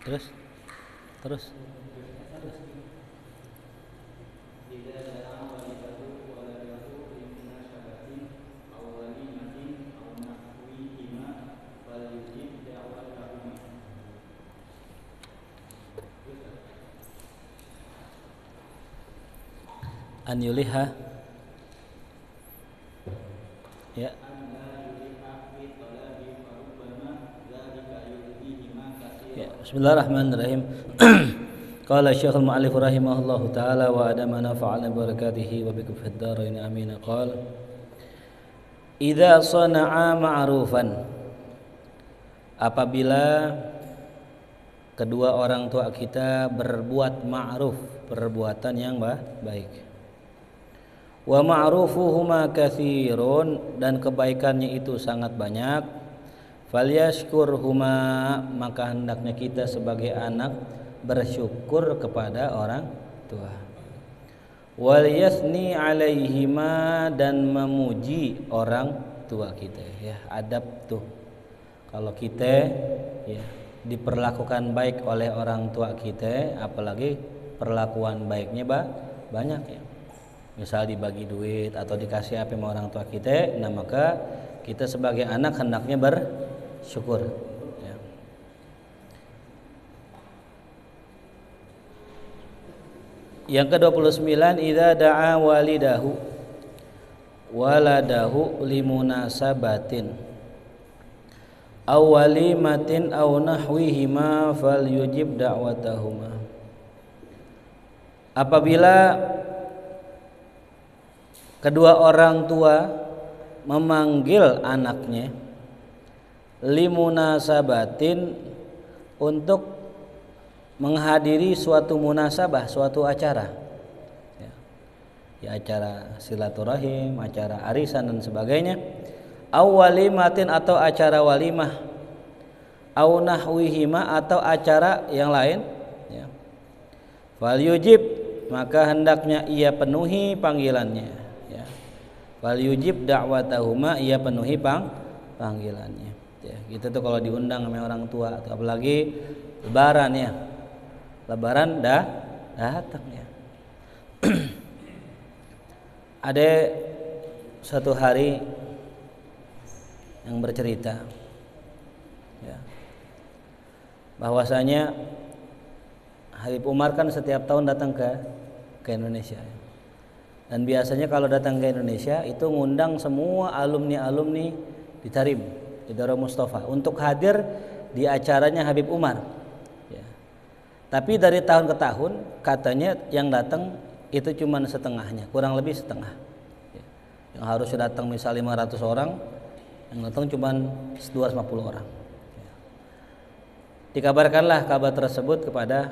Terus terus an yuliha ya. Ya, bismillahirrahmanirrahim. Qala Syekhul Mu'allif rahimahullahu taala wa adama nafa'ana barakatihi wa bikum fid dharain amin. Qala idza sana'a ma'rufan, apabila kedua orang tua kita berbuat ma'ruf, perbuatan yang baik. Wa ma'rufuhuma katsirun, dan kebaikannya itu sangat banyak. Falyashkurhuma, maka hendaknya kita sebagai anak bersyukur kepada orang tua. Wal yasni alaihima, dan memuji orang tua kita. Ya, adab tuh. Kalau kita ya diperlakukan baik oleh orang tua kita, apalagi perlakuan baiknya banyak ya. Misal dibagi duit atau dikasih apa sama orang tua kita, nah maka kita sebagai anak hendaknya bersyukur ya. Yang ke-29, idza da'a waladahu limunasabatin aw walimatin aw nahwihima falyujib da'watahuma. Apabila kedua orang tua memanggil anaknya limunasabatin, untuk menghadiri suatu munasabah, suatu acara ya, acara silaturahim, acara arisan dan sebagainya, aw walimatin, atau acara walimah, aw nahwihima, atau acara yang lain ya. Falyujib, maka hendaknya ia penuhi panggilannya ya. Falyujib da'watahuma, ia penuhi panggilannya ya. Gitu tuh kalau diundang sama orang tua, apalagi lebaran ya. Lebaran datang ya. Ada suatu hari yang bercerita ya, bahwasanya Habib Umar kan setiap tahun datang ke Indonesia. Dan biasanya kalau datang ke Indonesia itu ngundang semua alumni-alumni di Tarim, di Darul Mustafa, untuk hadir di acaranya Habib Umar ya. Tapi dari tahun ke tahun katanya yang datang itu cuma setengahnya, kurang lebih setengah ya. Yang harus datang misal 500 orang, yang datang cuma 250 orang ya. Dikabarkanlah kabar tersebut kepada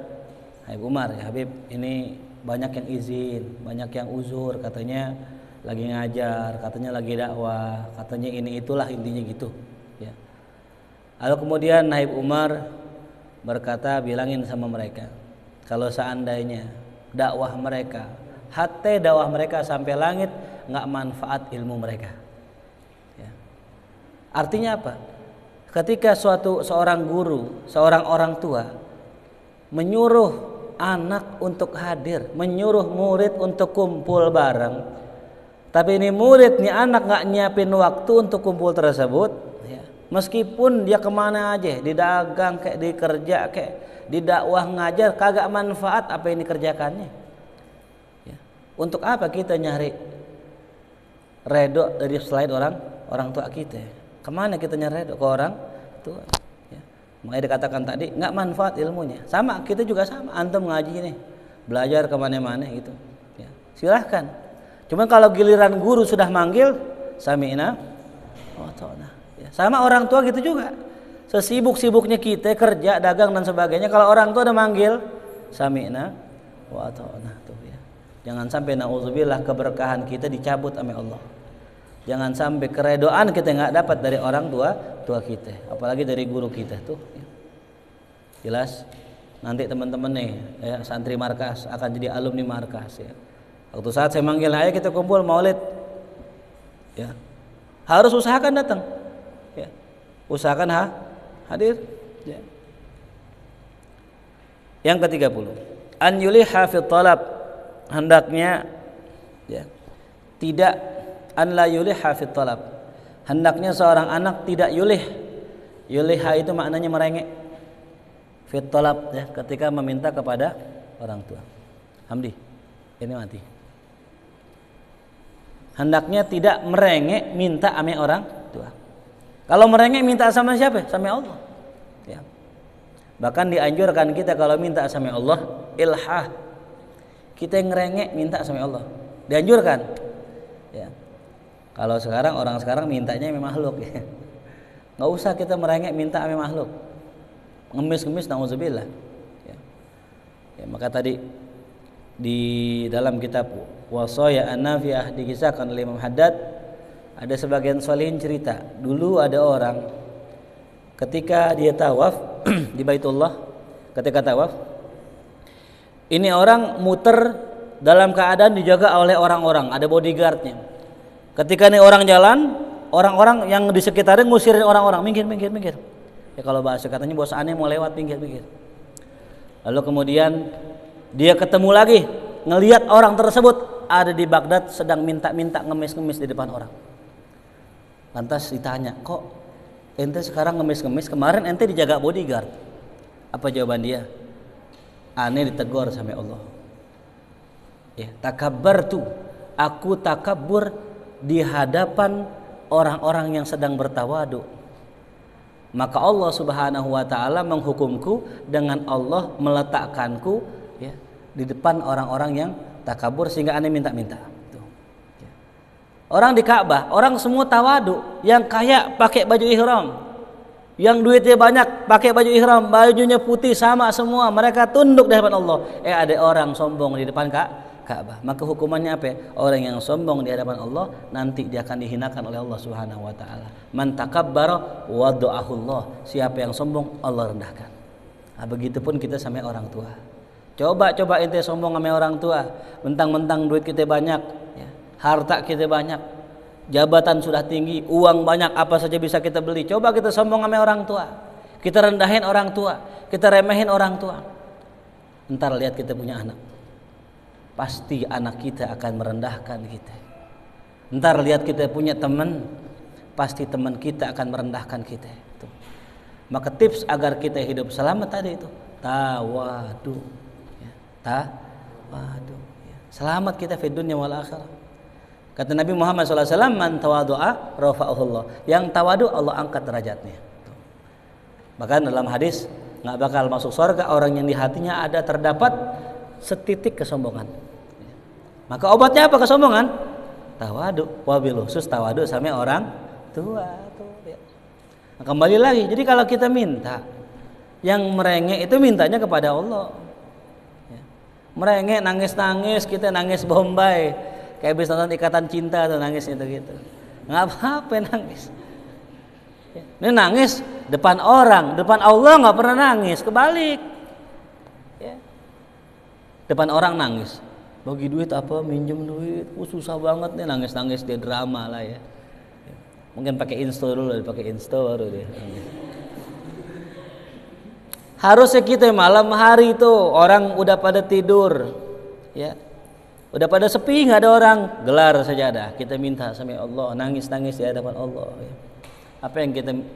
Habib Umar ya, Habib ini banyak yang izin, banyak yang uzur, katanya lagi ngajar, katanya lagi dakwah, katanya ini itulah intinya gitu ya. Lalu kemudian Habib Umar berkata, bilangin sama mereka kalau seandainya dakwah mereka, hati dakwah mereka sampai langit, nggak manfaat ilmu mereka ya. Artinya apa? Ketika seorang guru, seorang orang tua menyuruh anak untuk hadir, menyuruh murid untuk kumpul bareng, tapi ini murid nih anak nggak nyiapin waktu untuk kumpul tersebut ya. Meskipun dia kemana aja, di dagang kayak di kerja kayak di dakwah ngajar, kagak manfaat apa yang dikerjakannya ya. Untuk apa kita nyari redho dari selain orang tua kita? Kemana kita nyari redho? Ke orang tua ya. Makanya dikatakan tadi nggak manfaat ilmunya. Sama kita juga sama, antum ngaji nih, belajar kemana-mana gitu ya. Silahkan. Cuman kalau giliran guru sudah manggil, sami'na wa ta'na ya. Sama orang tua gitu juga. Sesibuk-sibuknya kita kerja, dagang dan sebagainya, kalau orang tua udah manggil, sami'na wa ta'na tuh ya. Jangan sampai nauzubillah keberkahan kita dicabut sama Allah. Jangan sampai keredoan kita nggak dapat dari orang tua kita, apalagi dari guru kita tuh ya. Jelas nanti teman-teman nih ya, santri markas akan jadi alumni markas ya. Waktu saat saya manggil, ayo kita kumpul maulid ya, harus usahakan datang ya. Usahakan hadir ya. Yang ke-30, an yuliha fi talab, hendaknya ya, tidak an la yuliha fi talab, hendaknya seorang anak tidak yulih. Yuliha itu maknanya merengek. Fi talab ya, ketika meminta kepada orang tua. Hamdi, ini mati. Hendaknya tidak merengek minta ame orang tua. Kalau merengek minta sama siapa? Sama Allah. Ya. Bahkan dianjurkan kita kalau minta sama Allah, ilhah. Kita ngerengek minta sama Allah. Dianjurkan. Ya. Kalau sekarang orang sekarang mintanya sama makhluk ya. Enggak usah kita merengek minta sama makhluk. Ngemis-ngemis nauzubillah. Ya. Ya, maka tadi di dalam kitab Wasaya An-Nafi'ah dikisahkan oleh Imam Haddad, ada sebagian sholihin cerita, dulu ada orang ketika dia tawaf di Baitullah, ketika tawaf ini orang muter dalam keadaan dijaga oleh orang-orang, ada bodyguardnya. Ketika ini orang jalan, orang-orang yang di sekitarnya ngusirin orang-orang, minggir. Ya kalau bahasa katanya bos aneh mau lewat, minggir. Lalu kemudian dia ketemu lagi, ngelihat orang tersebut ada di Baghdad sedang minta-minta ngemis-ngemis di depan orang. Lantas ditanya, kok ente sekarang ngemis-ngemis, kemarin ente dijaga bodyguard? Apa jawaban dia? Aneh ditegur sama Allah. Ya, takabbartu, aku takabur di hadapan orang-orang yang sedang bertawadu. Maka Allah Subhanahu wa taala menghukumku dengan Allah meletakkanku ya di depan orang-orang yang takabur sehingga aneh minta-minta. Orang di Ka'bah, orang semua tawadu, yang kaya pakai baju ihram, yang duitnya banyak pakai baju ihram, bajunya putih sama semua, mereka tunduk di hadapan Allah. Ada orang sombong di depan Ka'bah, maka hukumannya apa? Orang yang sombong di hadapan Allah nanti dia akan dihinakan oleh Allah Subhanahu wa taala. Man takabbara wada'ahu Allah. Siapa yang sombong Allah rendahkan. Nah, begitupun kita sama orang tua. Coba ente sombong sama orang tua, mentang-mentang duit kita banyak, ya, harta kita banyak, jabatan sudah tinggi, uang banyak, apa saja bisa kita beli. Coba kita sombong sama orang tua, kita rendahin orang tua, kita remehin orang tua. Ntar lihat kita punya anak, pasti anak kita akan merendahkan kita. Ntar lihat kita punya teman, pasti teman kita akan merendahkan kita. Tuh. Maka tips agar kita hidup selamat tadi itu tawadu. Tawadu. Selamat kita fi dunya wal akhirah. Kata Nabi Muhammad SAW, man tawadu'a rafa'ahullah. Yang tawadu Allah angkat derajatnya. Bahkan dalam hadis, nggak bakal masuk surga orang yang di hatinya ada terdapat setitik kesombongan. Maka obatnya apa kesombongan? Tawadu. Wabil khusus tawadu sama orang tua. Nah, kembali lagi. Jadi kalau kita minta, yang merengek itu mintanya kepada Allah. Merengek, nangis-nangis, kita nangis Bombay kayak habis nonton Ikatan Cinta tuh nangis gitu. Nggak apa-apa nangis. Ini nangis depan orang, depan Allah nggak pernah nangis, kebalik. Ya. Depan orang nangis, bagi duit apa, minjem duit, susah banget nih, nangis-nangis dia drama lah ya. Mungkin pakai insto dulu, pakai insto baru dia. Harusnya kita malam hari itu orang udah pada tidur, ya, udah pada sepi, nggak ada orang, gelar sajadah, kita minta sama Allah, nangis di hadapan Allah. Ya.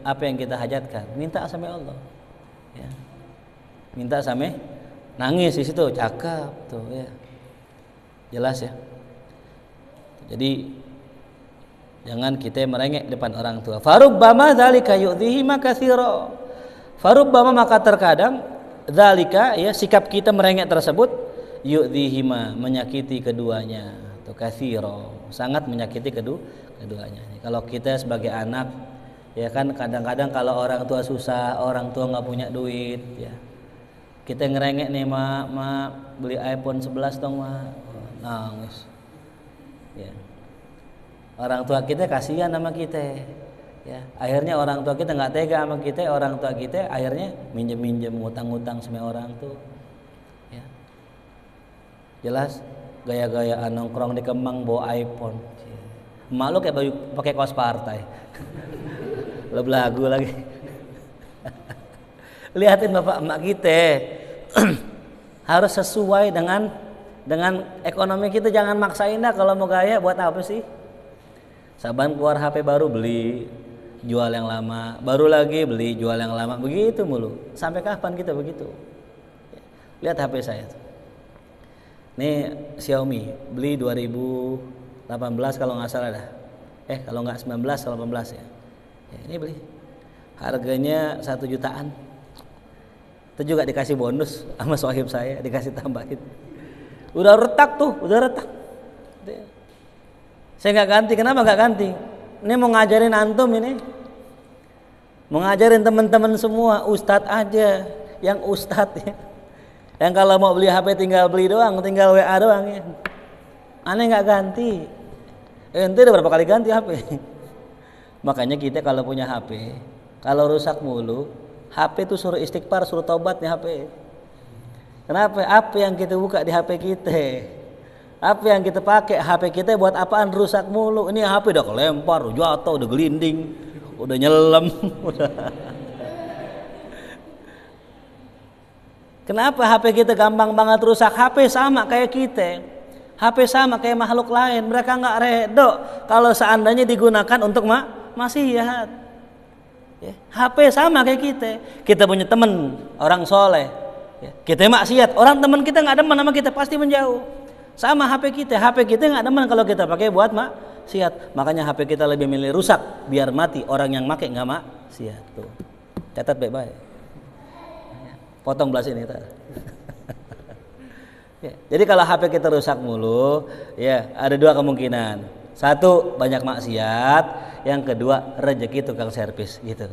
Apa yang kita hajatkan, minta sama Allah. Ya. Minta sama, nangis di situ, cakep tuh, ya, jelas ya. Jadi jangan kita merengek depan orang tua. Farubbama dzalika yu'dhihi makatsira. Farubbama maka terkadang dzalika ya sikap kita merengek tersebut yu'dhihima menyakiti keduanya atau katsira sangat menyakiti keduanya. Kalau kita sebagai anak ya kan kadang-kadang kalau orang tua susah, orang tua nggak punya duit ya. Kita ngerengek nih ma beli iPhone 11 dong ma. Nangis. Ya. Orang tua kita kasihan sama kita. Ya, akhirnya orang tua kita nggak tega sama kita, orang tua kita akhirnya minjem ngutang-ngutang sama orang tuh. Ya. Jelas gaya-gayaan nongkrong di Kemang bawa iPhone. Emak lu kayak baju pakai kaos partai. Lo belagu lagi. Lihatin bapak emak kita. harus sesuai dengan ekonomi kita. Jangan maksain dah, kalau mau gaya buat apa sih? Saban keluar HP baru beli, jual yang lama, baru lagi beli, jual yang lama, begitu mulu. Sampai kapan kita begitu? Lihat HP saya tuh. Ini Xiaomi, beli 2018 kalau nggak salah dah. Kalau nggak 19 atau 18 ya. Ini beli. Harganya 1 jutaan. Itu juga dikasih bonus sama sohib saya, dikasih tambahin. Udah retak tuh, udah retak. Saya nggak ganti. Kenapa nggak ganti? Ini mau ngajarin antum ini, mau ngajarin teman-teman semua. Ustadz aja, yang ustadz ya, yang kalau mau beli HP tinggal beli doang, tinggal WA doang ya. Aneh nggak ganti. Ente udah berapa kali ganti HP? Makanya kita kalau punya HP, kalau rusak mulu, HP itu suruh istighfar, suruh taubat nih HP. Kenapa? Apa yang kita buka di HP kita? Apa yang kita pakai HP kita buat apaan rusak mulu? Ini HP udah kelempar, udah jatuh, udah gelinding, udah nyelam, udah. Kenapa HP kita gampang banget rusak? HP sama kayak kita. HP sama kayak makhluk lain. Mereka nggak redo kalau seandainya digunakan untuk maksiat. Ya, HP sama kayak kita. Kita punya teman orang soleh, ya, kita maksiat, orang teman kita nggak demen sama kita, pasti menjauh. Sama HP kita nggak demen kalau kita pakai buat maksiat. Makanya HP kita lebih milih rusak biar mati orang yang pakai nggak maksiat. Tuh, catat baik-baik. Potong belas ini. Ya, jadi kalau HP kita rusak mulu, ya ada dua kemungkinan. Satu, banyak maksiat. Yang kedua, rezeki tukang servis gitu.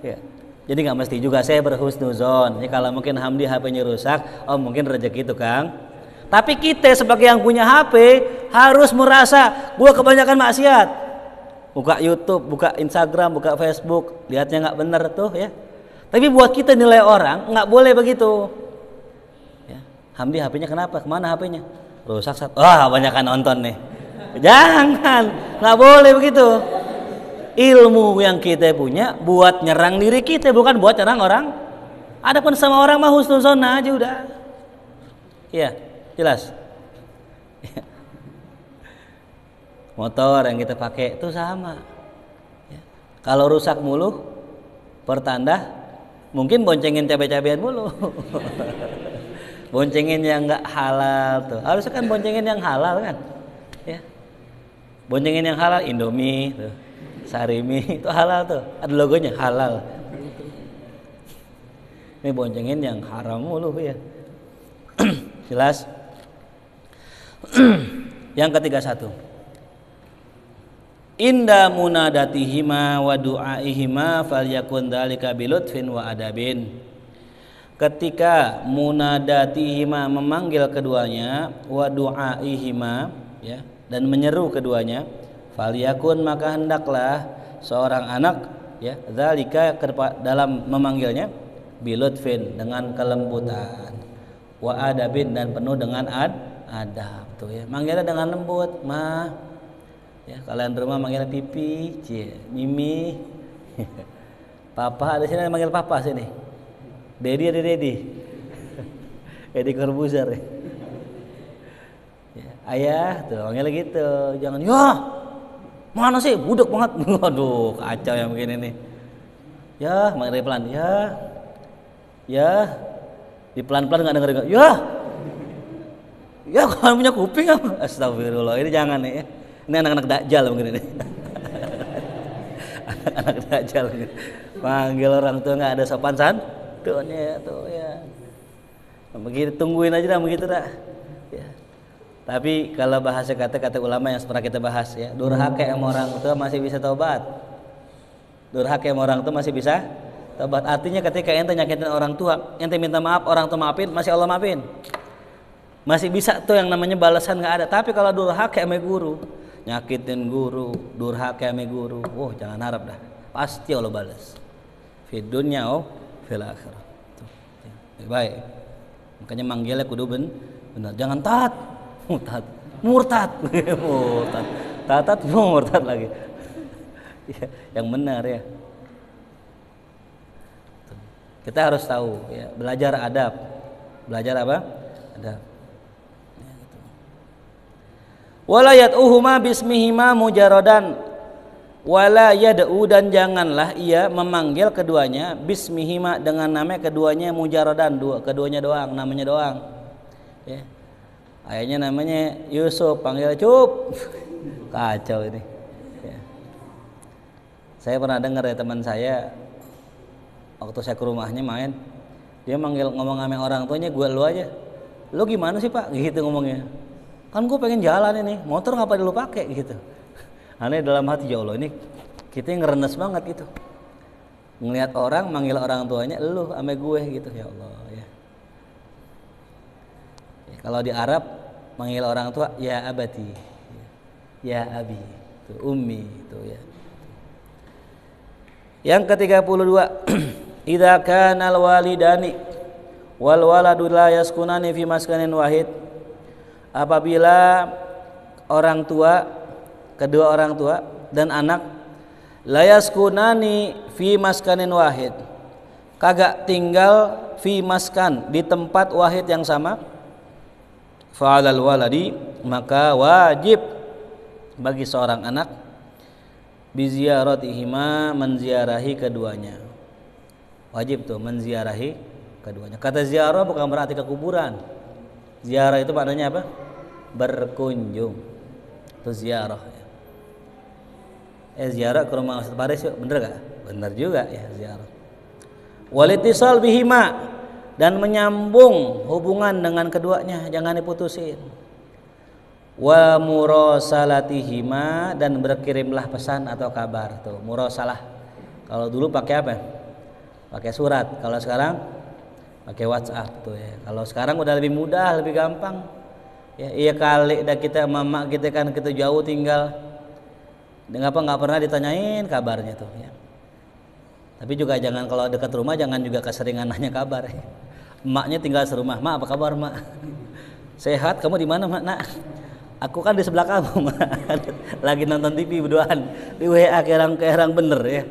Ya. Jadi nggak mesti juga saya berhusnuzon. Ya, kalau mungkin Hamdi HP-nya rusak, mungkin rezeki tukang. Tapi kita sebagai yang punya HP harus merasa gua kebanyakan maksiat. Buka YouTube, buka Instagram, buka Facebook, lihatnya nggak bener tuh ya. Tapi buat kita nilai orang nggak boleh begitu. Ya. Hamdi HP-nya kenapa? Kemana HP-nya? Rusak. Kebanyakan nonton nih. Jangan, nggak boleh begitu. Ilmu yang kita punya buat nyerang diri kita, bukan buat nyerang orang. Adapun sama orang mah husnuzon aja udah. Iya, jelas. Motor yang kita pakai itu sama. Ya. Kalau rusak mulu, pertanda mungkin boncengin cabai-cabean mulu. Boncengin yang nggak halal tuh. Harusnya kan boncengin yang halal kan. Ya. Boncengin yang halal, Indomie tuh. Sarimi itu halal tuh, ada logonya halal. Ini boncengin yang haram mulu ya. Jelas. Yang ketiga satu, inda munadatihima wa du'aihima falyakun dzalika bilutfin wa adabin. Ketika munadatihima memanggil keduanya, wa du'aihima ya, dan menyeru keduanya, falyakun maka hendaklah seorang anak ya dzalika dalam memanggilnya bilutfin dengan kelembutan, wa adabin dan penuh dengan adab tuh ya. Manggilnya dengan lembut, ma. Ya, kalian rumah manggilnya pipi, cie, mimi. Papa, ada sini manggil papa sini. Dedi ada Dedi. Dedi Corbuzier. Ya, ayah tuh manggilnya gitu. Jangan ya mana sih budak banget. Waduh kacau yang begini nih. Ya manggil pelan. Ya di pelan-pelan nggak denger. Ya kalau punya kuping apa? Astagfirullah, ini jangan nih ya. Ini anak-anak dajjal mungkin ini. Anak-anak dajjal ini. Panggil orang tua nggak ada sopan santunnya tuh ya. Begitu tungguin aja dah begitu dah. Ya. Tapi kalau bahasa kata-kata ulama yang pernah kita bahas ya, durhaka sama orang tua masih bisa taubat. Durhaka sama orang tua masih bisa taubat. Artinya ketika ente nyakitin orang tua, ente minta maaf, orang tua maafin, masih Allah maafin. Masih bisa tuh yang namanya balasan nggak ada. Tapi kalau durhaka sama guru, nyakitin guru, durhaka sama guru, jangan harap dah. Pasti Allah balas. Fi dunya fil akhirah. Baik. Makanya manggilnya kudu benar. Jangan taat. Murtad. Tatat murtad lagi. Ya, yang benar ya. Kita harus tahu ya, belajar adab. Belajar apa? Adab. Ya, gitu. Wala yad'uhuma bismihima mujarradan. Wala yad'u, dan janganlah ia memanggil keduanya bismihima, dengan nama keduanya mujarradan, keduanya doang, namanya doang. Ya. Ayahnya namanya Yusuf, panggil Cup. Kacau ini. Ya. Saya pernah dengar ya teman saya, waktu saya ke rumahnya main, dia ngomong sama orang tuanya, gue lu aja. Lu gimana sih Pak? Gitu ngomongnya. Kan gue pengen jalan ini, motor ngapa lu pakai gitu. Aneh dalam hati, ya Allah, ini kita ngerenes banget gitu. Ngelihat orang manggil orang tuanya lu sama gue gitu, ya Allah ya. Kalau di Arab manggil orang tua ya abati, ya abi, itu ummi itu ya. Yang ke-32, idza kana al-walidani wal waladu la yaskunani fi maskanin wahid. Apabila orang tua, kedua orang tua dan anak la yaskunani fi maskanin wahid, kagak tinggal fi maskan, di tempat wahid yang sama, fa'alal waladi, maka wajib bagi seorang anak biziaratihima, menziarahi keduanya. Wajib tuh menziarahi keduanya. Kata ziarah bukan berarti ke kuburan. Ziarah itu maknanya apa? Berkunjung. Itu ziarah. Ziarah ke rumah Ustaz Faris yuk, bener gak? Bener juga ya ziarah. Walitisal bihima, dan menyambung hubungan dengan keduanya, jangan diputusin. Wa murasalatihima, dan berkirimlah pesan atau kabar. Tuh murasalah, kalau dulu pakai apa? Pakai surat. Kalau sekarang pakai WhatsApp tuh ya. Kalau sekarang udah lebih mudah, lebih gampang ya. Iya kali dah kita mama kita kan kita jauh tinggal, ngapa nggak pernah ditanyain kabarnya tuh ya. Tapi juga jangan kalau dekat rumah jangan juga keseringan nanya kabar ya. Emaknya tinggal serumah, mak apa kabar mak? Sehat, kamu di mana mak? Nak, aku kan di sebelah kamu mak. Lagi nonton TV berduaan di WA kerang bener ya.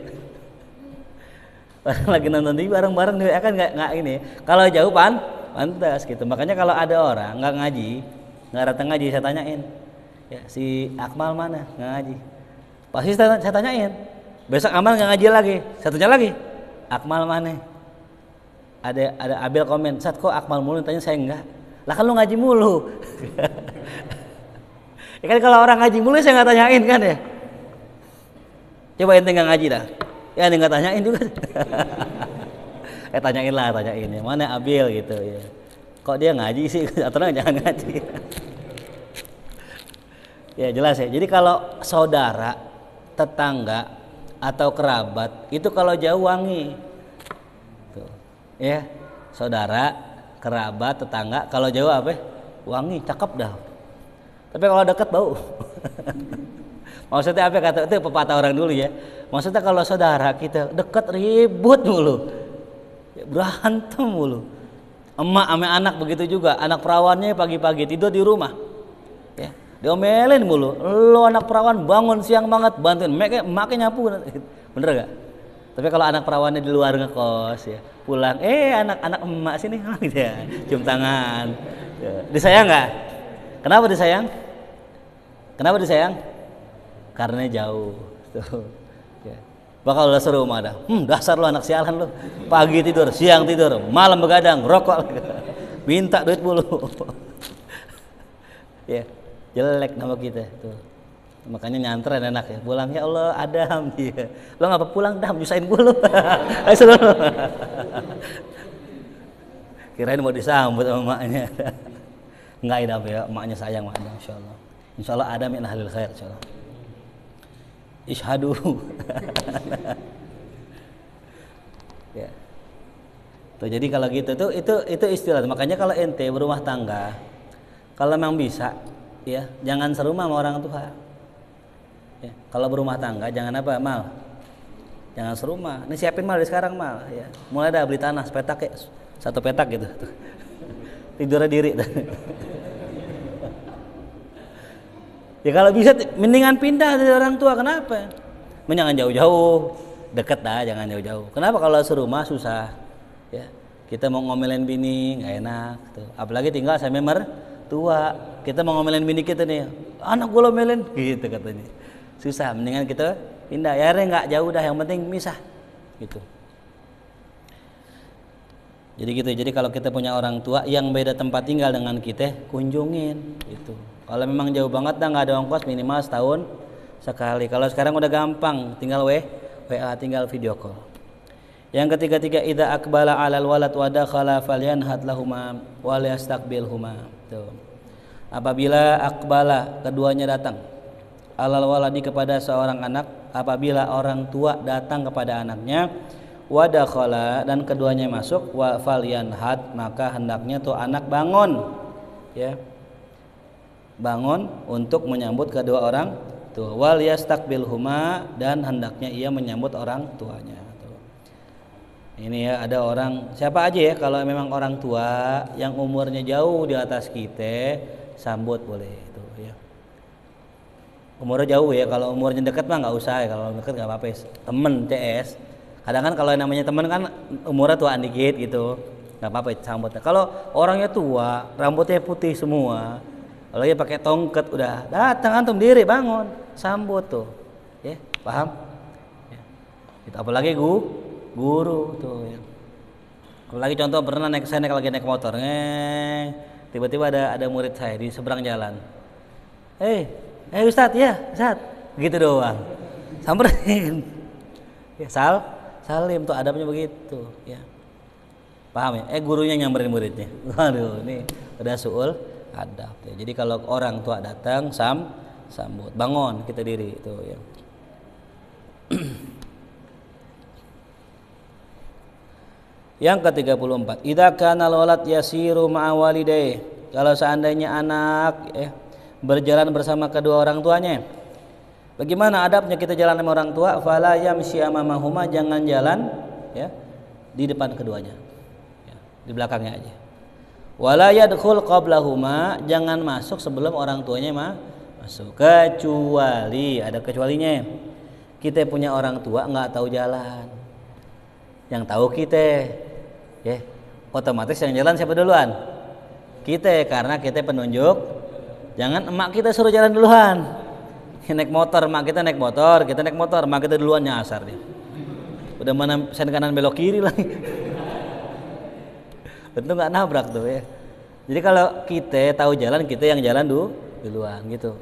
Lagi nonton TV bareng-bareng di WA kan nggak ini. Kalau jauh pantas gitu. Makanya kalau ada orang nggak ngaji, nggak datang ngaji, saya tanyain ya, si Akmal mana nggak ngaji? Pasti saya tanyain. Besok Amal nggak ngaji lagi, saya tanya lagi, Akmal mana? Ada Abel komen, Sat kok Akmal mulu? Tanya saya enggak. Lah kan lu ngaji mulu. Ya kan kalau orang ngaji mulu saya nggak tanyain kan ya. Coba ente nggak ngaji dah, ya ente nggak tanyain juga. Tanyain ya, mana Abel gitu ya. Kok dia ngaji sih? Atau jangan ngaji. Ya jelas ya. Jadi kalau saudara, tetangga atau kerabat itu kalau jauh wangi tuh, ya saudara, kerabat, tetangga kalau jauh apa? Wangi, cakep dah. Tapi kalau dekat bau. Maksudnya apa? Kata itu pepatah orang dulu ya. Maksudnya kalau saudara kita dekat ribut mulu, berantem mulu. Emak sama anak begitu juga. Anak perawannya pagi-pagi tidur di rumah ya, diomelin mulu, lo anak perawan bangun siang banget bantuin makanya nyapu, bener gak? Tapi kalau anak perawannya di luar ngekos ya, pulang anak-anak emak sini gitu ya, cium tangan ya. Disayang gak? Kenapa disayang? Karena jauh tuh ya. Bakal lo seru rumah dah, dasar lo anak sialan lo, pagi tidur, siang tidur, malam begadang, rokok, minta duit mulu. Ya jelek nama kita tuh. Makanya nyantren enak ya, pulang ya Allah Adam dia. Lo ngapa pulang Dam, nyusahin bulu. Kirain mau disambut sama emaknya. Enggak Adam ya, emaknya sayang sama Adam insyaallah. Insyaallah Adam min ahlil khair insyaallah. Ishadu. Ya. Tuh jadi kalau gitu tuh itu istilah. Makanya kalau ente berumah tangga, kalau memang bisa ya, jangan serumah sama orang tua. Ya, kalau berumah tangga jangan apa mal, jangan serumah. Ini siapin mal dari sekarang mal. Ya, mulai dah beli tanah sepetak ya, 1 petak gitu. Tidurnya diri. Ya kalau bisa mendingan pindah dari orang tua. Kenapa? Jangan jauh-jauh, deket dah, jangan jauh-jauh. Kenapa kalau serumah susah? Kita mau ngomelin bini nggak enak tuh. Apalagi tinggal sama mertua. Kita mau ngomelin bini kita nih, anak gue ngomelin gitu katanya. Susah, mendingan kita pindah. Ya nggak jauh dah, yang penting misah gitu. Jadi gitu. Jadi kalau kita punya orang tua yang beda tempat tinggal dengan kita, kunjungin gitu. Kalau memang jauh banget dah, nggak ada ongkos, minimal setahun sekali. Kalau sekarang udah gampang, tinggal WA, tinggal video call. Yang ketiga, idza aqbala 'alal walad wa dakhala falyanhad lahuma wa liyastaqbilhuma. Tuh. Apabila aqbala, keduanya datang, 'alal waladi, kepada seorang anak, apabila orang tua datang kepada anaknya, wa dakhala, dan keduanya masuk, wa falyanhad, maka hendaknya tuh anak bangun, ya. Bangun untuk menyambut kedua orang tua, wal yastaqbilhuma, dan hendaknya ia menyambut orang tuanya. Ini ya, ada orang siapa aja ya, kalau memang orang tua yang umurnya jauh di atas kita, sambut boleh itu ya. Umurnya jauh ya, kalau umurnya dekat mah nggak usah ya, kalau dekat nggak apa-apa. Temen CS, kadang kan kalau yang namanya temen kan umurnya tuaan dikit gitu, nggak apa-apa sambutnya. Kalau orangnya tua, rambutnya putih semua, kalau dia pakai tongkat, udah datang antum diri bangun, sambut tuh, ya paham? Ya. Itu apalagi guru tuh ya. Lagi contoh pernah saya lagi naik motor, tiba-tiba ada murid saya di seberang jalan. Ustadz, ya Ustadz, gitu doang, samperin. Ya, salim tuh adabnya begitu ya. Paham ya? Gurunya nyamperin muridnya. Waduh, ini udah suul adab ya. Jadi kalau orang tua datang, sambut, bangun kita diri itu ya. Yang ke-34, idza kana al-walad yasiru ma'a walidayhi, kalau seandainya anak berjalan bersama kedua orang tuanya. Bagaimana adabnya kita jalan sama orang tua? Fala yamshi amamahuma, jangan jalan ya di depan keduanya. Ya, di belakangnya aja. Wala yadkhul qablahuma, jangan masuk sebelum orang tuanya masuk. Kecuali, ada kecualinya. Kita punya orang tua enggak tahu jalan. Yang tahu kita, ya, otomatis yang jalan siapa duluan? Kita, karena kita penunjuk. Jangan emak kita suruh jalan duluan. Naik motor, emak kita naik motor, kita naik motor, emak kita duluan nyasar dia. Udah mana sen kanan belok kiri lagi. Tentu nggak nabrak tuh ya. Jadi kalau kita tahu jalan, kita yang jalan duluan gitu.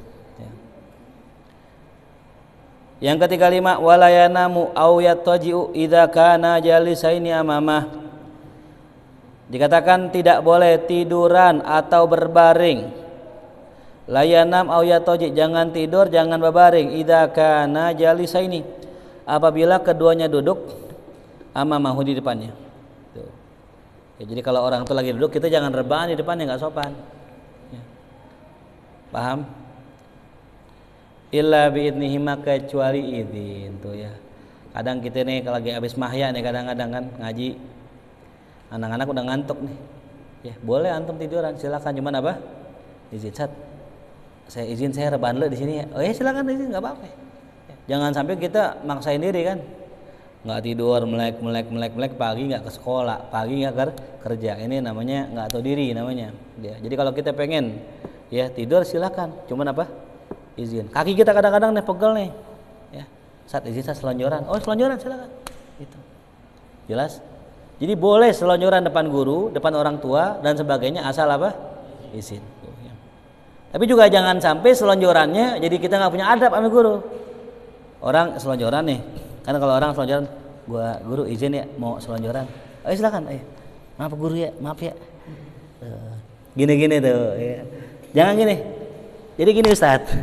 Yang ke-35, wala yanamu aw yattaji'u idza kana jalisaini amamah. Dikatakan tidak boleh tiduran atau berbaring. La yanam aw yattaji', jangan tidur, jangan berbaring, idza kana jalisaini, apabila keduanya duduk amamahu, di depannya. Tuh. Ya, jadi kalau orang itu lagi duduk, kita jangan rebahan di depannya, enggak sopan. Ya. Paham? Illa biidnihima, kecuali izin tuh ya. Kadang kita nih kalau lagi habis mahya nih, kadang-kadang kan ngaji, anak-anak udah ngantuk nih. Ya, boleh antum tiduran, silakan, cuman apa? Izin, saya izin, saya rebahan dulu di sini ya. Oh ya silakan izin, enggak apa-apa. Ya, jangan sampai kita maksain diri kan. Enggak tidur, melek pagi enggak ke sekolah, pagi enggak kerja. Ini namanya enggak tahu diri namanya. Ya, jadi kalau kita pengen ya tidur silakan, cuman apa? Izin. Kaki kita kadang-kadang nih pegel nih, ya. Saat izin saya selonjoran. Oh selonjoran silakan. Itu. Jelas? Jadi boleh selonjoran depan guru, depan orang tua dan sebagainya, asal apa? Izin. Ya. Tapi juga jangan sampai selonjorannya jadi kita nggak punya adab sama guru. Orang selonjoran nih, karena kalau orang selonjoran, guru izin ya mau selonjoran. Oh silakan. Maaf guru ya, maaf ya. Gini-gini tuh. Ya. Jangan gini. Jadi gini Ustadz,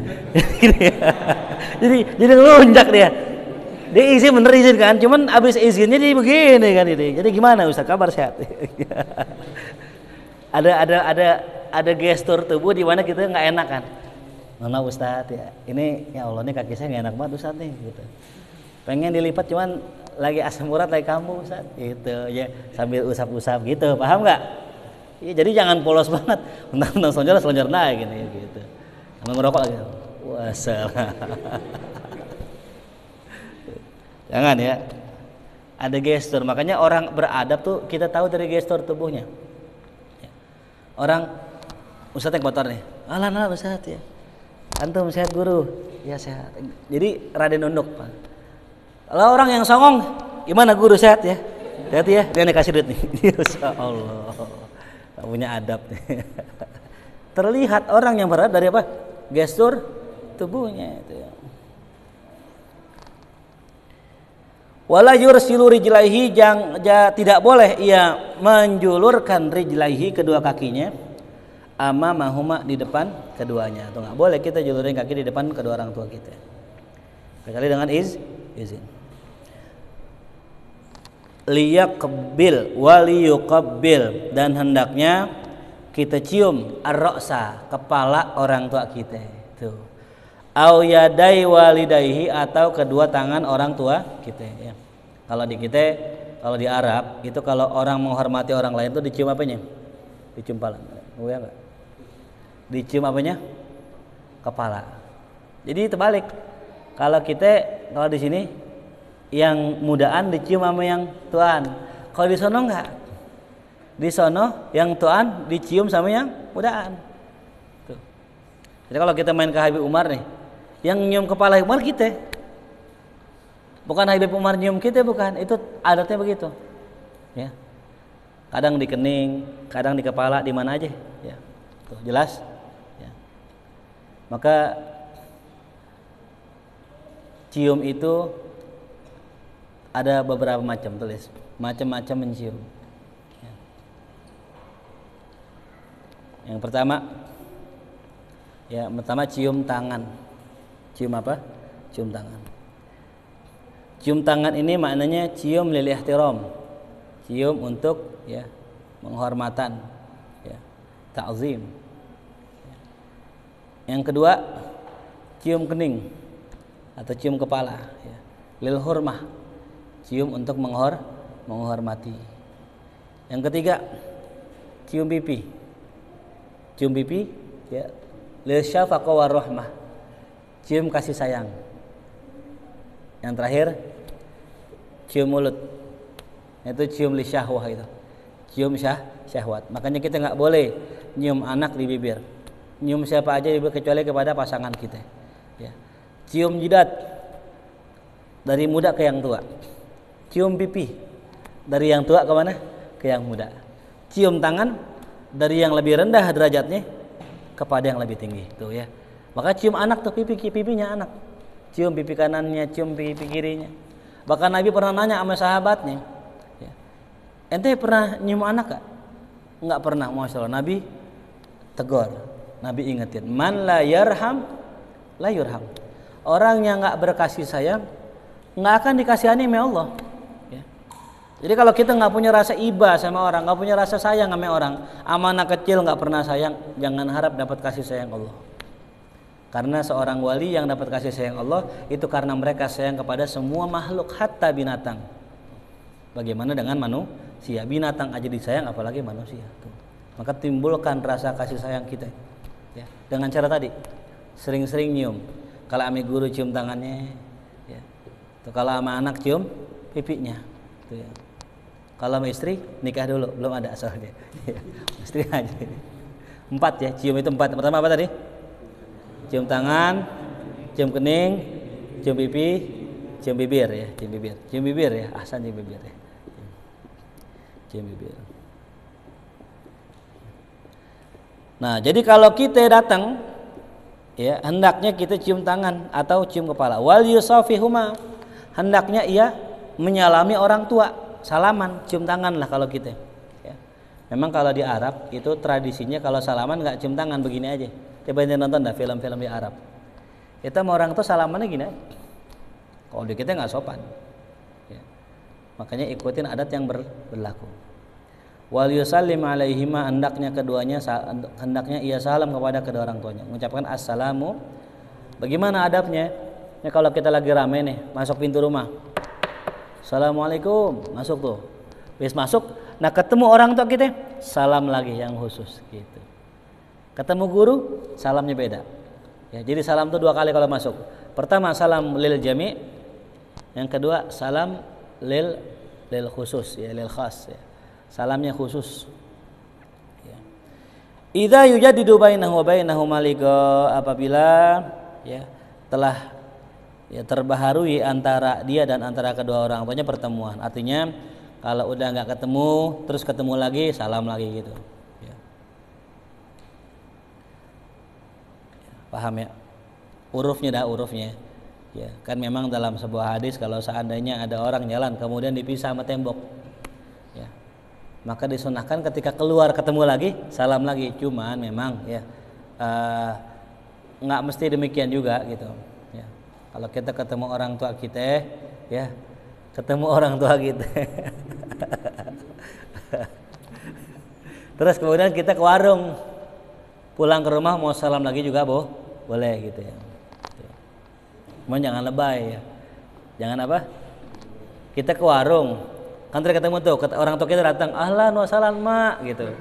jadi ngelunjak dia izin, bener izin kan, cuman abis izinnya jadi begini kan ini. Jadi gimana Ustadz, kabar sehat? ada gestur tubuh di mana kita nggak enak kan. Mana Ustadz ya, ini ya Allah nih kaki saya nggak enak banget Ustadz nih, gitu. Pengen dilipat cuman lagi asam urat lagi kambuh Ustadz, gitu ya, sambil usap-usap gitu, paham nggak? Ya, jadi jangan polos banget, mentang-mentang selonjor naik gini gitu. Sama ngerokok lagi. Wah, salah. Jangan ya. Ada gestur. Makanya orang beradab tuh kita tahu dari gestur tubuhnya. Orang Ustadz yang kotor nih. Alah Ustadz ya. Antum sehat guru? Ya sehat. Jadi rada nunduk. Kalau orang yang songong, gimana guru sehat ya? Hati ya, dia kasih duit nih. Masya Allah. Tak punya adab nih. Terlihat orang yang beradab dari apa? Gestur tubuhnya itu. Wala yursilu rijlaihi, tidak boleh ia menjulurkan rijlaihi kedua kakinya amamahuma di depan keduanya. Atau enggak boleh kita julurin kaki di depan kedua orang tua kita. Kecuali dengan izin. Liyaqbil waliyuqabbil, dan hendaknya kita cium ar-ra'sa, kepala orang tua kita. Tuh. Au yadai walidayhi, atau kedua tangan orang tua kita ya. Kalau di kita, kalau di Arab itu kalau orang menghormati orang lain itu dicium apanya? Dicium kepala. Ya enggak? Dicium apanya? Kepala. Jadi terbalik. Kalau di sini yang mudaan dicium sama yang tuan. Kalau di sono enggak. Di sono yang tuan dicium sama yang mudaan. Tuh. Jadi kalau kita main ke Habib Umar nih, yang nyium kepala Habib Umar kita, bukan Habib Umar nyium kita, bukan. Itu adatnya begitu ya. Kadang di kening, kadang di kepala, di mana aja ya. Tuh, jelas ya. Maka cium itu ada beberapa macam, tulis macam-macam mencium ya. Yang pertama cium tangan. Cium apa? Cium tangan. Cium tangan ini maknanya cium lil ihtiram. Cium untuk ya penghormatan ya, ta'zim. Yang kedua, cium kening atau cium kepala ya. Lil hurmah. Cium untuk menghormati. Yang ketiga, cium pipi. Cium pipi ya. Lil syafaqah war rahmah. Cium kasih sayang. Yang terakhir, cium mulut. Itu cium li syahwah itu. Cium syahwat. Makanya kita enggak boleh nyium anak di bibir. Nyium siapa aja di bibir kecuali kepada pasangan kita. Ya. Cium jidat dari muda ke yang tua. Cium pipi dari yang tua ke mana? Ke yang muda. Cium tangan dari yang lebih rendah derajatnya kepada yang lebih tinggi. Tuh ya. Maka cium anak tuh pipinya anak. Cium pipi kanannya, cium pipi kirinya. Bahkan Nabi pernah nanya sama sahabatnya, ya, ente pernah nyium anak gak? Enggak pernah, Masya Allah. Nabi tegur, Nabi ingetin, man la yarham la yurham. Orang yang enggak berkasih sayang enggak akan dikasihani oleh Allah. Ya. Jadi kalau kita enggak punya rasa iba sama orang, enggak punya rasa sayang sama orang, sama anak kecil enggak pernah sayang, jangan harap dapat kasih sayang Allah. Karena seorang wali yang dapat kasih sayang Allah itu karena mereka sayang kepada semua makhluk, hatta binatang. Bagaimana dengan manusia? Binatang aja disayang, apalagi manusia. Tuh. Maka timbulkan rasa kasih sayang kita ya, dengan cara tadi, sering-sering nyium. Kalau ame guru cium tangannya ya. Tuh, kalau sama anak cium pipinya. Tuh, ya. Kalau sama istri nikah dulu, belum ada soalnya. Istri aja. 4 ya, cium itu 4. Pertama apa tadi? Cium tangan, cium kening, cium pipi, cium bibir ya, cium bibir ya, ahsan cium bibir ya. Cium bibir. Nah, jadi kalau kita datang ya, hendaknya kita cium tangan atau cium kepala. Wal yusafihuma, hendaknya ia menyalami orang tua, salaman, cium tangan lah kalau kita. Ya. Memang kalau di Arab itu tradisinya kalau salaman nggak cium tangan, begini aja. Coba ente nonton dah film-film di Arab. Kita sama orang tuh salamannya gini. Kalau di kita nggak sopan. Ya. Makanya ikutin adat yang berlaku. Wal yusallim alaihima, hendaknya keduanya hendaknya ia salam kepada kedua orang tuanya. Mengucapkan assalamu. Bagaimana adabnya? Ini kalau kita lagi rame nih, masuk pintu rumah. Assalamualaikum, masuk tuh. Habis masuk, nah ketemu orang tua kita, salam lagi yang khusus gitu. Ketemu guru, salamnya beda. Ya, jadi salam itu 2 kali kalau masuk. Pertama salam lil jami', yang kedua salam lil lil khusus ya, lil khas ya. Salamnya khusus. Ya. Idza yujadidu bainahu wa bainahu maliga, apabila ya telah ya terbaharui antara dia dan antara kedua orang tuanya pertemuan. Artinya kalau udah nggak ketemu terus ketemu lagi salam lagi gitu. Ya. Paham ya? Urufnya. Ya, kan memang dalam sebuah hadis kalau seandainya ada orang jalan kemudian dipisah sama tembok, ya, maka disunahkan ketika keluar ketemu lagi salam lagi. Cuman memang ya nggak mesti demikian juga gitu. Ya. Kalau kita ketemu orang tua kita, ya ketemu orang tua kita, terus kemudian kita ke warung, pulang ke rumah mau salam lagi juga boleh gitu ya. Cuman jangan lebay ya. Jangan apa? Kita ke warung, kan tadi ketemu tuh, orang tua kita datang, ahlan wa sahlan mak gitu.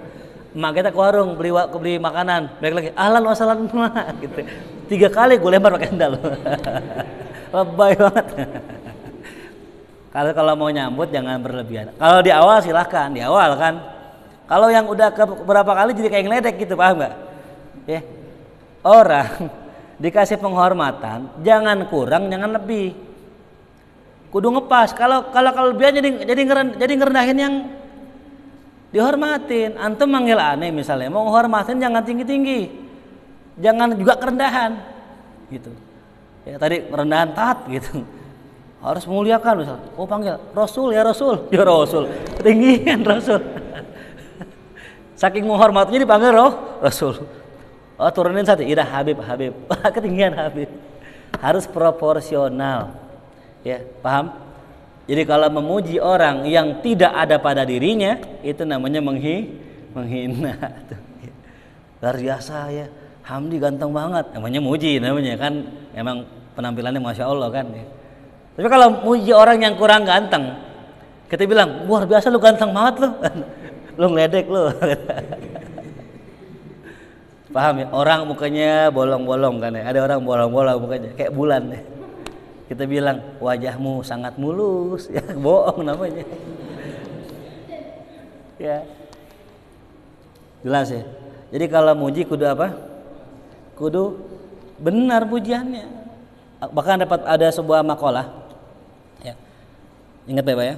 Mak kita ke warung beli makanan, balik lagi, ahlan wa sahlan mak gitu. 3 kali gue lempar pakai sendal. Lebay banget. Kalau mau nyambut jangan berlebihan. Kalau di awal silahkan, di awal kan. Kalau yang udah beberapa kali jadi kayak ngeledek gitu, paham nggak? Ya. Orang dikasih penghormatan, jangan kurang, jangan lebih. Kudu ngepas. Kalau lebihan jadi ngerendahin yang dihormatin. Antum manggil aneh misalnya, mau menghormatin jangan tinggi-tinggi. Jangan juga kerendahan. Gitu. Ya tadi rendahan taat gitu. Harus memuliakan misalnya. Oh panggil Rasul ya Rasul. Ya Rasul. Ketinggian Rasul. Saking menghormatinya dipanggil Rasul. Oh turunin satu, iya Habib, ketinggian Habib. Harus proporsional, ya paham? Jadi kalau memuji orang yang tidak ada pada dirinya, itu namanya menghina. Luar biasa ya, Hamdi ganteng banget, namanya muji, namanya kan, emang penampilannya masya Allah kan. Ya. Tapi kalau muji orang yang kurang ganteng, kita bilang luar biasa lu ganteng banget lu, lu ngeledek lu. Paham ya? Orang mukanya bolong-bolong kan ya. Ada orang bolong-bolong mukanya kayak bulan ya. Kita bilang wajahmu sangat mulus, ya bohong namanya. Ya. Jelas ya. Jadi kalau muji kudu apa? Kudu benar pujiannya. Bahkan ada sebuah makalah. Ya. Ingat ya, Pak ya.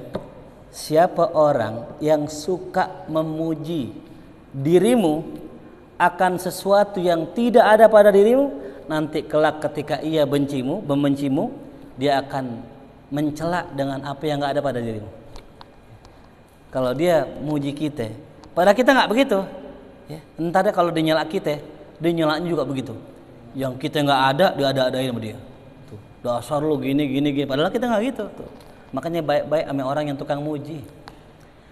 Siapa orang yang suka memuji dirimu akan sesuatu yang tidak ada pada dirimu, nanti kelak ketika ia membencimu, dia akan mencela dengan apa yang nggak ada pada dirimu. Kalau dia muji kita, padahal kita nggak begitu, ya. Entar deh kalau dia nyela kita, dia nyelanya juga begitu. Yang kita nggak ada, dia ada-adain sama dia. Tuh, dasar lu gini. Padahal kita nggak gitu. Tuh. Makanya baik-baik sama orang yang tukang muji.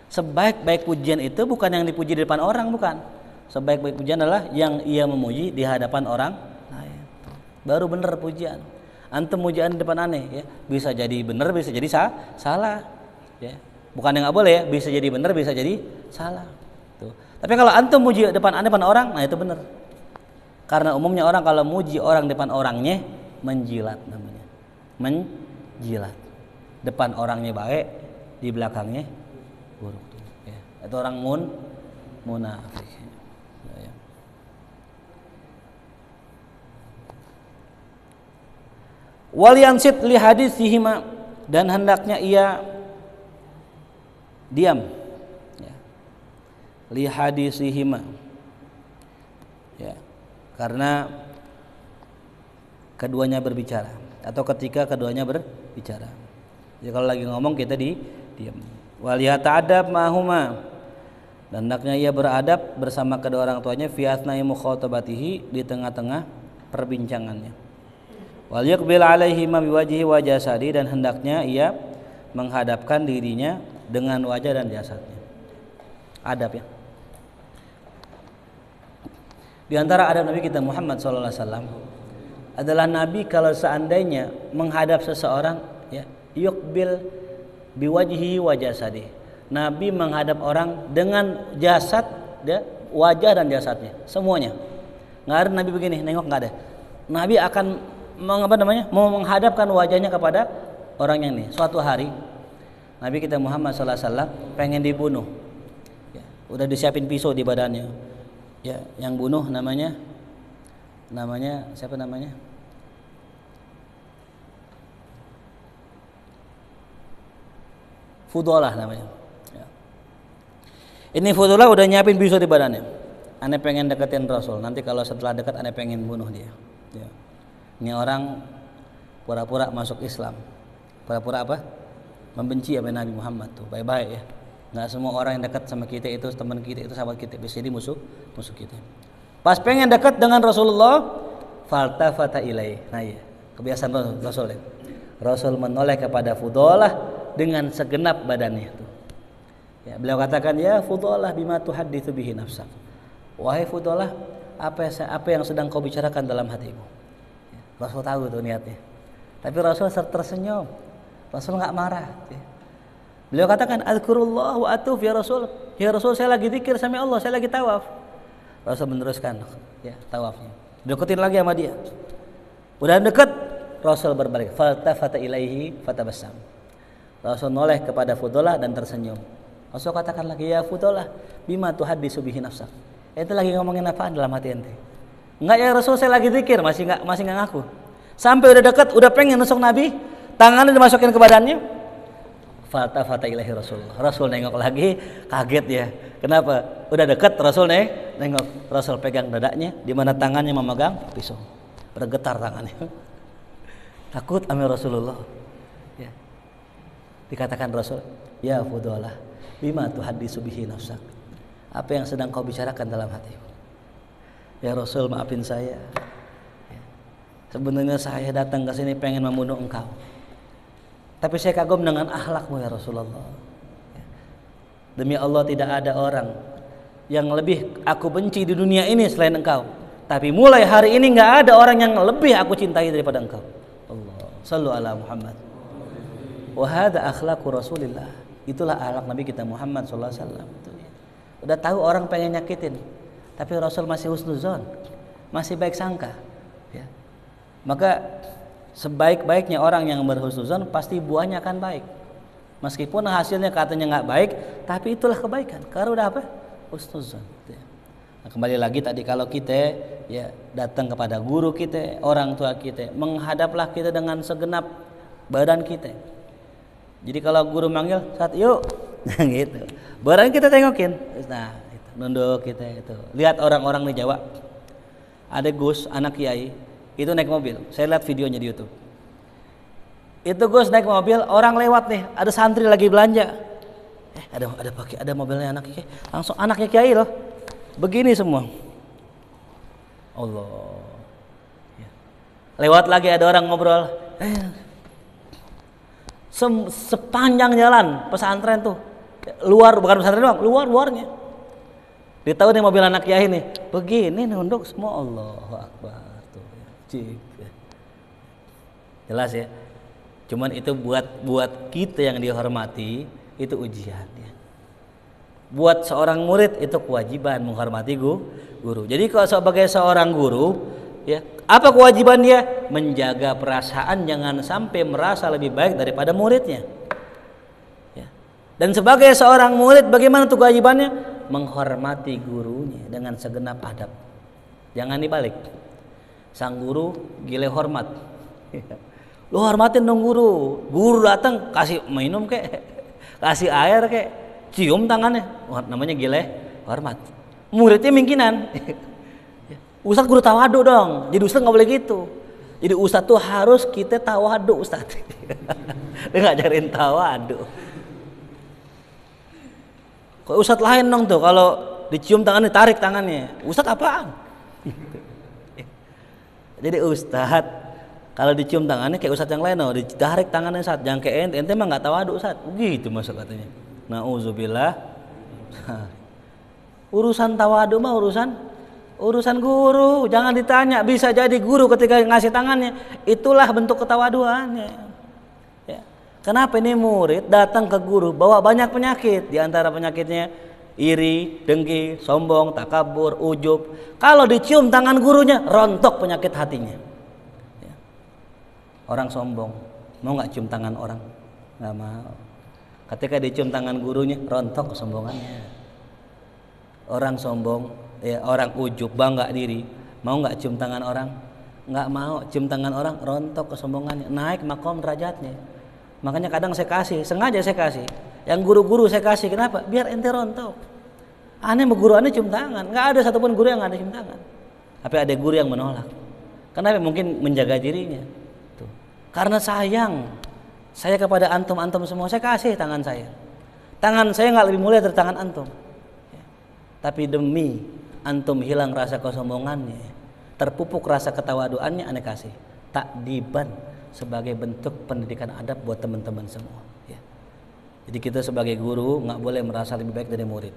Sebaik-baik pujian itu bukan yang dipuji di depan orang, bukan. Sebaik-baik pujian adalah yang ia memuji di hadapan orang lain. Baru benar pujian. Antum pujian di depan aneh ya, bisa jadi benar, bisa jadi salah. Ya. Bukan yang nggak boleh ya, bisa jadi benar, bisa jadi salah. Tuh. Tapi kalau antum muji depan aneh depan orang, nah itu benar. Karena umumnya orang kalau muji orang depan orangnya menjilat namanya. Menjilat. Depan orangnya baik, di belakangnya buruk. Ya. Itu orang munafik. Waliansit li hadisihima, dan hendaknya ia diam ya. Li hadisihima ya, karena keduanya berbicara atau ketika keduanya berbicara. Jadi kalau lagi ngomong kita diam. Waliyata'adab ma'huma, dan hendaknya ia beradab bersama kedua orang tuanya fi athnai mukhatabatihi, di tengah-tengah perbincangannya. Wal yaqbil alaihi ma biwajhihi wa jasadi, dan hendaknya ia menghadapkan dirinya dengan wajah dan jasadnya. Adab ya. Di antara adab Nabi kita Muhammad sallallahu alaihi wasallam adalah Nabi kalau seandainya menghadap seseorang ya, yuqbil biwajhihi wa jasadi. Nabi menghadap orang dengan jasad ya, wajah dan jasadnya, semuanya. Enggak ada Nabi begini, nengok enggak ada. Nabi akan mau menghadapkan wajahnya kepada orang yang ini. Suatu hari Nabi kita Muhammad SAW pengen dibunuh. Ya, udah disiapin pisau di badannya. Ya, yang bunuh namanya siapa namanya? Fudalah namanya. Ya. Ini Fudalah udah nyiapin pisau di badannya. Ane pengen deketin Rasul. Nanti kalau setelah dekat ane pengen bunuh dia. Ya. Ini orang pura-pura masuk Islam. Pura-pura apa? Membenci sama Nabi Muhammad tuh. Baik-baik ya. Nggak semua orang yang dekat sama kita itu teman kita, itu sahabat kita. Bisa jadi musuh kita. Pas pengen dekat dengan Rasulullah, faltafata ilai. Nah iya, kebiasaan Rasul. Rasul menoleh kepada Fudalah dengan segenap badannya itu. Ya, beliau katakan, ya Fudalah bima tuhadditsu bihi nafsak. Wahai Fudalah, apa yang sedang kau bicarakan dalam hatimu? Ya, Rasul tahu tuh niatnya. Tapi Rasul tersenyum. Rasul nggak marah. Ya. Beliau katakan, azkurullah wa atuf ya Rasul. Ya Rasul, saya lagi zikir sama Allah, saya lagi tawaf. Rasul meneruskan ya tawafnya. Deketin lagi sama dia. Udah deket, Rasul berbalik. Faltafata ilaihi fatabassam. Rasul noleh kepada Fudalah dan tersenyum. Rasul katakan lagi, ya Fudalah, bima tuhadditsu bihi nafsak. Itu lagi ngomongin apaan dalam hati ente? Enggak ya Rasul, saya lagi zikir, masih enggak ngaku. Sampai udah dekat, udah pengen nusuk Nabi, tangannya dimasukin ke badannya. Faltafata ilaihi Rasulullah. Rasul nengok lagi, kaget ya. Kenapa? Udah dekat, Rasul nengok. Rasul pegang dadanya, di mana tangannya memegang pisau. Bergetar tangannya. Takut sama Rasulullah. Ya. Dikatakan Rasul, ya Fudalah, bima tuhadditsu bihi nafsak. Apa yang sedang kau bicarakan dalam hatimu? Ya Rasul, maafin saya. Ya. Sebenarnya saya datang ke sini pengen membunuh engkau. Tapi saya kagum dengan akhlakmu ya Rasulullah. Ya. Demi Allah tidak ada orang yang lebih aku benci di dunia ini selain engkau. Tapi mulai hari ini nggak ada orang yang lebih aku cintai daripada engkau. Allah, sallu ala Muhammad. Wa hadza akhlaqu Rasulillah. Itulah akhlak Nabi kita Muhammad sallallahu alaihi wasallam. Udah tahu orang pengen nyakitin, tapi Rasul masih husnuzon, masih baik sangka. Ya. Maka sebaik-baiknya orang yang berhusnuzon pasti buahnya akan baik. Meskipun hasilnya katanya nggak baik, tapi itulah kebaikan. Karena udah apa? Husnuzon. Ya. Nah, kembali lagi tadi kalau kita ya datang kepada guru kita, orang tua kita, menghadaplah kita dengan segenap badan kita. Jadi kalau guru manggil, saat yuk, gitu. Barang kita tengokin, nah, itu, nunduk kita itu. Lihat orang-orang di Jawa, ada Gus, anak kiai, itu naik mobil. Saya lihat videonya di YouTube. Itu Gus naik mobil, orang lewat nih, ada santri lagi belanja. Ada mobilnya anak kiai, langsung anaknya kiai loh. Begini semua. Allah. Ya. Lewat lagi ada orang ngobrol. Sepanjang jalan pesantren tuh, bukan pesantren doang, luarnya. Ditahu nih mobil anak kiai nih, begini nunduk semua. Allahu Akbar tuh. Jelas ya. Cuman itu buat kita yang dihormati itu ujian ya. Buat seorang murid itu kewajiban menghormati guru. Jadi kalau sebagai seorang guru, ya, apa kewajiban dia? Menjaga perasaan, jangan sampai merasa lebih baik daripada muridnya. Ya. Dan sebagai seorang murid, bagaimana tuh kewajibannya? Menghormati gurunya dengan segenap adab. Jangan dibalik. Sang guru gile hormat. Lu hormatin dong guru. Guru datang kasih minum kek, kasih air kek, cium tangannya. Wah, namanya gile hormat. Muridnya mingkinan. Ustadz guru tawadu dong. Jadi ustadz nggak boleh gitu. Jadi ustadz tuh harus kita tawadu ustadz. Dia ngajarin tawadu. Kok ustadz lain dong tuh kalau dicium tangannya, tarik tangannya. Ustadz apaan? Jadi ustadz kalau dicium tangannya kayak ustadz yang lain, oh, ditarik tangannya ustadz. Jangan kayak ente mah nggak tawadu ustadz. Gitu masuk katanya. Nauzubillah. Urusan tawadu mah urusan guru, jangan ditanya. Bisa jadi guru ketika ngasih tangannya, itulah bentuk ketawaduannya. Ya. Kenapa ini murid datang ke guru bawa banyak penyakit, di antara penyakitnya iri, dengki, sombong, takabur, ujub. Kalau dicium tangan gurunya, rontok penyakit hatinya. Ya. Orang sombong, mau nggak cium tangan orang? Nggak mau. Ketika dicium tangan gurunya, rontok kesombongannya. Orang sombong, ya orang ujub, bangga diri, mau nggak cium tangan orang? Nggak mau. Cium tangan orang, rontok kesombongannya, naik makom derajatnya. Makanya kadang saya kasih, sengaja saya kasih. Yang guru-guru saya kasih, kenapa? Biar ente rontok. Aneh guru aneh cium tangan, nggak ada satupun guru yang nggak ada cium tangan. Tapi ada guru yang menolak. Kenapa? Mungkin menjaga dirinya. Tuh. Karena sayang. Saya kepada antum semua, saya kasih tangan saya. Tangan saya nggak lebih mulia dari tangan antum. Ya. Tapi demi antum hilang rasa kesombongannya, terpupuk rasa ketawaduannya, aneh kasih. Takdiban sebagai bentuk pendidikan adab buat teman-teman semua. Ya. Jadi kita sebagai guru nggak boleh merasa lebih baik dari murid.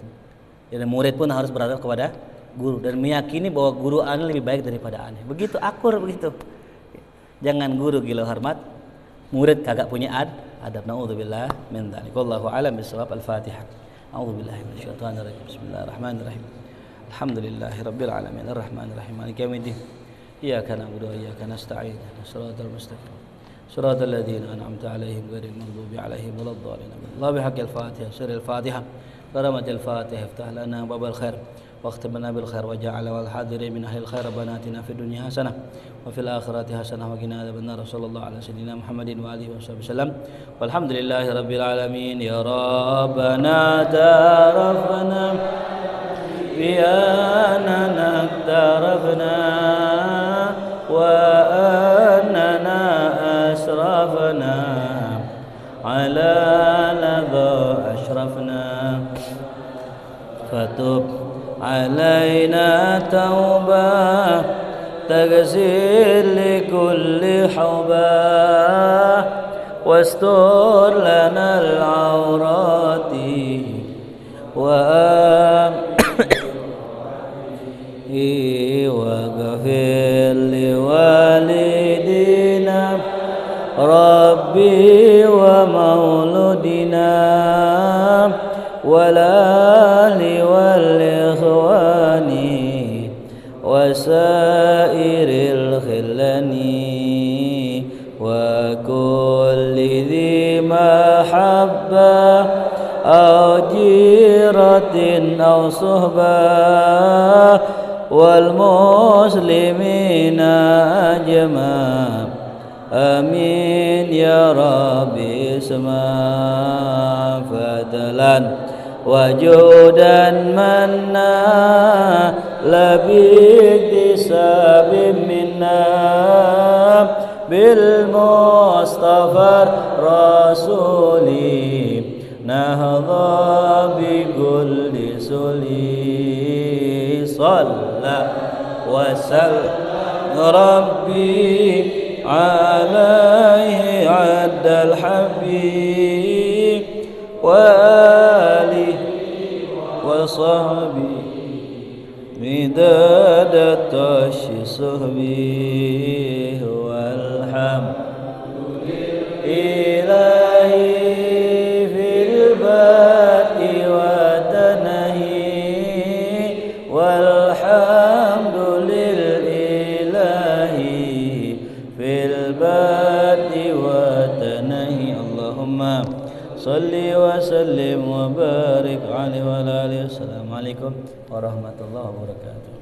Jadi murid pun harus beradab kepada guru dan meyakini bahwa guru aneh lebih baik daripada aneh. Begitu akur begitu. Jangan guru gila hormat, murid kagak punya adab. Naudzubillah min dzalik. Wallahu a'lam bissawab. Al-Fatihah. A'udzubillahi minasyaitonir rajim. Bismillahirrahmanirrahim. Alhamdulillahirabbil alamin arrahmanir rahim maliki yaumiddin. Iyyaka na'budu wa iyyaka nasta'in. Shiratal mustaqim. Shiratal ladzina an'amta 'alaihim ghairil maghdubi 'alaihim waladdallin. Allah bihaqqil Fatihah. Surah Al-Fatihah. Baramatil Fatihah. Iftah lana babal khair. واختم لنا بالخير وجعل والحاضرين من أهل الخير ربنا آتنا في الدنيا حسنة وفي الآخرة حسنة وقنا عذاب النار صلى الله على سيدنا محمد وآله وصحبه وسلم والحمد لله رب العالمين يا ربنا تعرفنا بأننا اقترفنا وأننا أسرفنا على لظى أشرفنا فتب علينا توبة تغسل لكل حوبة واستر لنا العورات واغفر لوالدينا ربي ومولودنا والآل والإخوان وسائر الخلان وكل ذي محبة أو جيرة أو صحبة والمسلمين أجمع آمين يا ربي اسمع فضلا وجودا منا باكتساب منا بالمصطفى الرسول نهضى بكل سلي صلى وسلم ربي عليه عد الحبيب وآله وصحبه مداد التش صحبه والحمد إلهي في البدء والتنهي والحمد لله في البدء والتنهي اللهم صل وسلم وبارك عليه وعلى آله. Assalamualaikum warahmatullahi wabarakatuh.